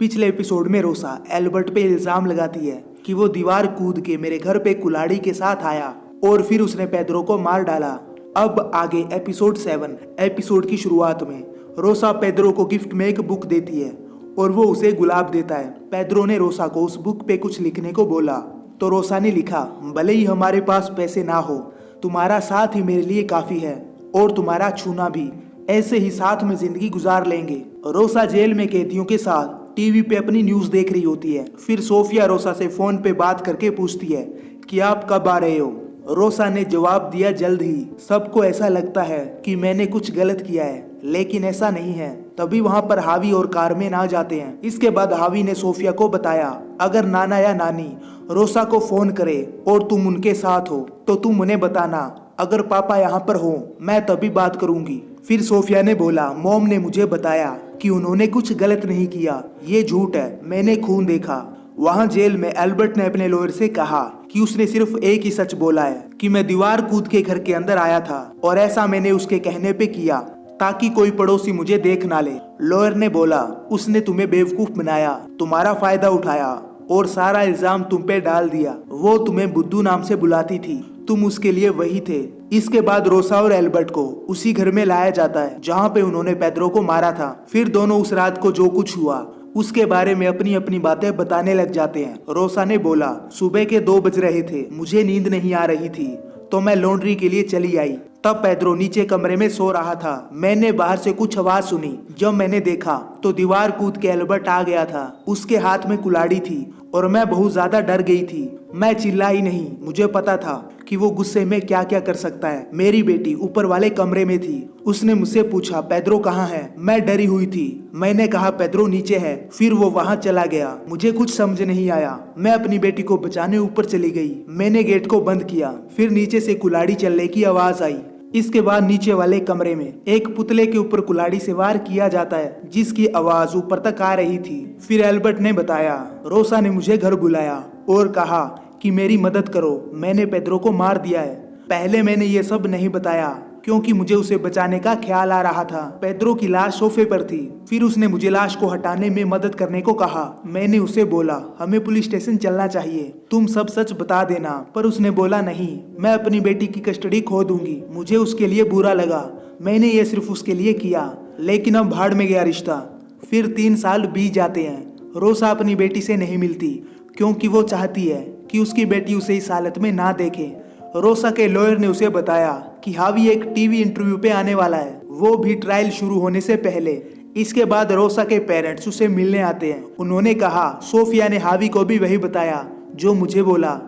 पिछले एपिसोड में रोसा एल्बर्ट पे इल्जाम लगाती है कि वो दीवार कूद के मेरे घर पे कुल्हाड़ी के साथ आया और फिर उसने पेद्रो को मार डाला। अब आगे एपिसोड 7। एपिसोड की शुरुआत में रोसा पेद्रो को गिफ्ट में एक बुक देती है और वो उसे गुलाब देता है। पेद्रो ने रोसा को उस बुक पे कुछ लिखने को बोला तो रोसा ने लिखा, भले ही हमारे पास पैसे ना हो, तुम्हारा साथ ही मेरे लिए काफी है और तुम्हारा छूना भी, ऐसे ही साथ में जिंदगी गुजार लेंगे। रोसा जेल में कैदियों के साथ टीवी पे अपनी न्यूज देख रही होती है। फिर सोफिया रोसा से फोन पे बात करके पूछती है कि आप कब आ रहे हो। रोसा ने जवाब दिया, जल्द ही। सबको ऐसा लगता है कि मैंने कुछ गलत किया है, लेकिन ऐसा नहीं है। तभी वहाँ पर हावी और कारमेन आ जाते हैं। इसके बाद हावी ने सोफिया को बताया, अगर नाना या नानी रोसा को फोन करे और तुम उनके साथ हो तो तुम उन्हें बताना, अगर पापा यहाँ पर हो मैं तभी बात करूंगी। फिर सोफिया ने बोला, मॉम ने मुझे बताया कि उन्होंने कुछ गलत नहीं किया, ये झूठ है, मैंने खून देखा। वहाँ जेल में एल्बर्ट ने अपने लॉयर से कहा कि उसने सिर्फ एक ही सच बोला है कि मैं दीवार कूद के घर के अंदर आया था और ऐसा मैंने उसके कहने पे किया ताकि कोई पड़ोसी मुझे देख ना ले। लॉयर ने बोला, उसने तुम्हें बेवकूफ बनाया, तुम्हारा फायदा उठाया और सारा इल्जाम तुम पे डाल दिया। वो तुम्हें बुद्धू नाम से बुलाती थी, तुम उसके लिए वही थे। इसके बाद रोसा और एल्बर्ट को उसी घर में लाया जाता है जहाँ पे उन्होंने पेद्रो को मारा था। फिर दोनों उस रात को जो कुछ हुआ उसके बारे में अपनी अपनी बातें बताने लग जाते हैं। रोसा ने बोला, सुबह के 2 बज रहे थे, मुझे नींद नहीं आ रही थी तो मैं लॉन्ड्री के लिए चली आई। तब पेद्रो नीचे कमरे में सो रहा था। मैंने बाहर से कुछ आवाज सुनी। जब मैंने देखा तो दीवार कूद के एल्बर्ट आ गया था। उसके हाथ में कुल्हाड़ी थी और मैं बहुत ज्यादा डर गई थी। मैं चिल्लाई नहीं, मुझे पता था कि वो गुस्से में क्या क्या कर सकता है। मेरी बेटी ऊपर वाले कमरे में थी। उसने मुझसे पूछा, पेद्रो कहाँ है? मैं डरी हुई थी। मैंने कहा, पेद्रो नीचे है। फिर वो वहाँ चला गया। मुझे कुछ समझ नहीं आया। मैं अपनी बेटी को बचाने ऊपर चली गई। मैंने गेट को बंद किया। फिर नीचे से कुल्हाड़ी चलने की आवाज आई। इसके बाद नीचे वाले कमरे में एक पुतले के ऊपर कुल्हाड़ी से वार किया जाता है जिसकी आवाज ऊपर तक आ रही थी। फिर एल्बर्ट ने बताया, रोसा ने मुझे घर बुलाया और कहा कि मेरी मदद करो, मैंने पेद्रो को मार दिया है। पहले मैंने ये सब नहीं बताया क्योंकि मुझे उसे बचाने का ख्याल आ रहा था। पेद्रो की लाश सोफे पर थी। फिर उसने मुझे लाश को हटाने में मदद करने को कहा। मैंने उसे बोला, हमें पुलिस स्टेशन चलना चाहिए, तुम सब सच बता देना। पर उसने बोला, नहीं, मैं अपनी बेटी की कस्टडी खो दूंगी। मुझे उसके लिए बुरा लगा। मैंने ये सिर्फ उसके लिए किया, लेकिन अब भाड़ में गया रिश्ता। फिर 3 साल बीत जाते हैं। रोसा अपनी बेटी से नहीं मिलती क्योंकि वो चाहती है कि उसकी बेटी उसे इस हालत में ना देखे। रोसा के लॉयर ने उसे बताया कि हावी एक टीवी इंटरव्यू पे आने वाला है, वो भी ट्रायल शुरू होने से पहले। इसके बाद रोसा के पेरेंट्स उसे मिलने आते हैं। उन्होंने कहा, सोफिया ने हावी को भी वही बताया जो मुझे बोला।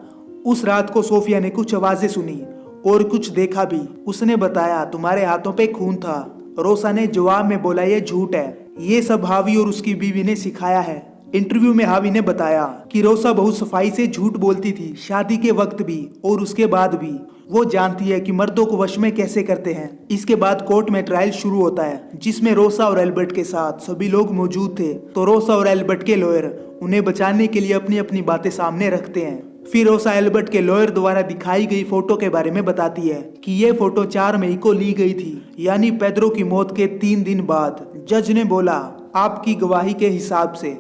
उस रात को सोफिया ने कुछ आवाजें सुनी और कुछ देखा भी। उसने बताया, तुम्हारे हाथों पे खून था। रोसा ने जवाब में बोला, ये झूठ है, ये सब हावी और उसकी बीवी ने सिखाया है। इंटरव्यू में हावी ने बताया कि रोसा बहुत सफाई से झूठ बोलती थी, शादी के वक्त भी और उसके बाद भी। वो जानती है कि मर्दों को वश में कैसे करते हैं। इसके बाद कोर्ट में ट्रायल शुरू होता है जिसमें रोसा और एल्बर्ट के साथ सभी लोग मौजूद थे। तो रोसा और एल्बर्ट के लॉयर उन्हें बचाने के लिए अपनी अपनी बातें सामने रखते हैं। फिर रोसा एल्बर्ट के लॉयर द्वारा दिखाई गई फोटो के बारे में बताती है कि ये फोटो 4 मई को ली गई थी, यानी पेद्रो की मौत के 3 दिन बाद। जज ने बोला, आपकी गवाही के हिसाब से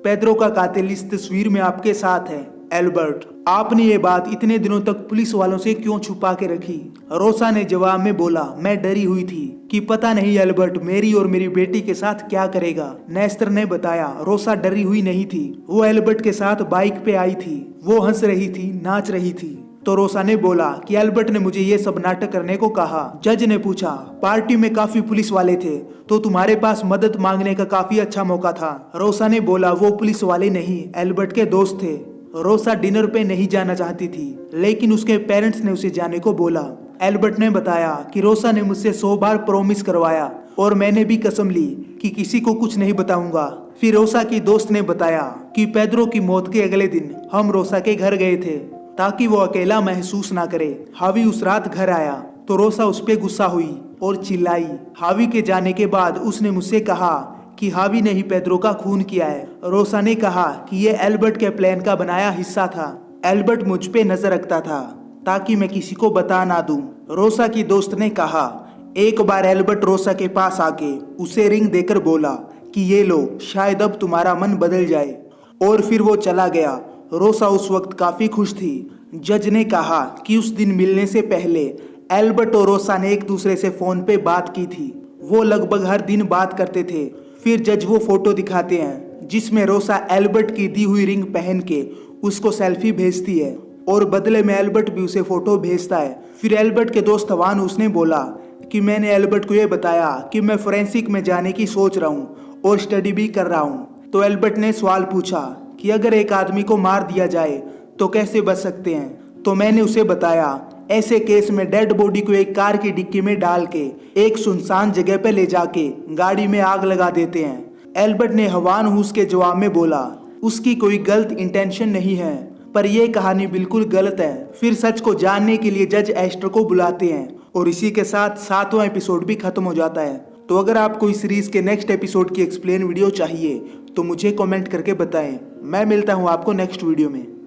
पेद्रो का कातिल इस तस्वीर में आपके साथ है। एल्बर्ट, आपने ये बात इतने दिनों तक पुलिस वालों से क्यों छुपा के रखी? रोसा ने जवाब में बोला, मैं डरी हुई थी कि पता नहीं एल्बर्ट मेरी और मेरी बेटी के साथ क्या करेगा। नेस्टर ने बताया, रोसा डरी हुई नहीं थी, वो एल्बर्ट के साथ बाइक पे आई थी, वो हंस रही थी, नाच रही थी। तो रोसा ने बोला कि एल्बर्ट ने मुझे ये सब नाटक करने को कहा। जज ने पूछा, पार्टी में काफी पुलिस वाले थे तो तुम्हारे पास मदद मांगने का काफी अच्छा मौका था। रोसा ने बोला, वो पुलिस वाले नहीं, एल्बर्ट के दोस्त थे। रोसा डिनर पे नहीं जाना चाहती थी, लेकिन उसके पेरेंट्स ने उसे जाने को बोला। एल्बर्ट ने बताया कि रोसा ने मुझसे 100 बार प्रॉमिस करवाया और मैंने भी कसम ली कि किसी को कुछ नहीं बताऊंगा। फिर रोसा की दोस्त ने बताया कि पेद्रो की मौत के अगले दिन हम रोसा के घर गए थे ताकि वो अकेला महसूस ना करे। हावी उस रात घर आया तो रोसा उस पे गुस्सा हुई और चिल्लाई। हावी के जाने के बाद उसने मुझसे कहा कि हावी ने ही पेद्रो का खून किया है। रोसा ने कहा कि ये एल्बर्ट के प्लान का बनाया हिस्सा था। एल्बर्ट मुझ पे नजर रखता था ताकि मैं किसी को बता ना दूं। रोसा की दोस्त ने कहा, एक बार एल्बर्ट रोसा के पास आके उसे रिंग देकर बोला कि ये लो, शायद अब तुम्हारा मन बदल जाए। और फिर वो चला गया। रोसा उस वक्त काफी खुश थी। जज ने कहा कि उस दिन मिलने से पहले एल्बर्ट और रोसा ने एक दूसरे से फोन पे बात की थी। वो लगभग हर दिन बात करते थे। फिर जज वो फोटो दिखाते हैं जिसमें रोसा एल्बर्ट की दी हुई रिंग पहन के उसको सेल्फी भेजती है और बदले में एल्बर्ट भी उसे फोटो भेजता है। फिर एल्बर्ट के दोस्त वान उसने बोला कि मैंने एल्बर्ट को ये बताया कि मैं फोरेंसिक में जाने की सोच रहा हूँ और स्टडी भी कर रहा हूँ। तो एल्बर्ट ने सवाल पूछा कि अगर एक आदमी को मार दिया जाए तो कैसे बच सकते हैं। तो मैंने उसे बताया ऐसे केस में डेड बॉडी को एक कार की डिक्की में डाल के एक सुनसान जगह पे ले जाके गाड़ी में आग लगा देते हैं। एल्बर्ट ने हवान हुस के जवाब में बोला उसकी कोई गलत इंटेंशन नहीं है, पर यह कहानी बिल्कुल गलत है। फिर सच को जानने के लिए जज एस्टर को बुलाते हैं और इसी के साथ 7वां एपिसोड भी खत्म हो जाता है। तो अगर आपको इस सीरीज के नेक्स्ट एपिसोड की एक्सप्लेन वीडियो चाहिए तो मुझे कमेंट करके बताएं। मैं मिलता हूं आपको नेक्स्ट वीडियो में।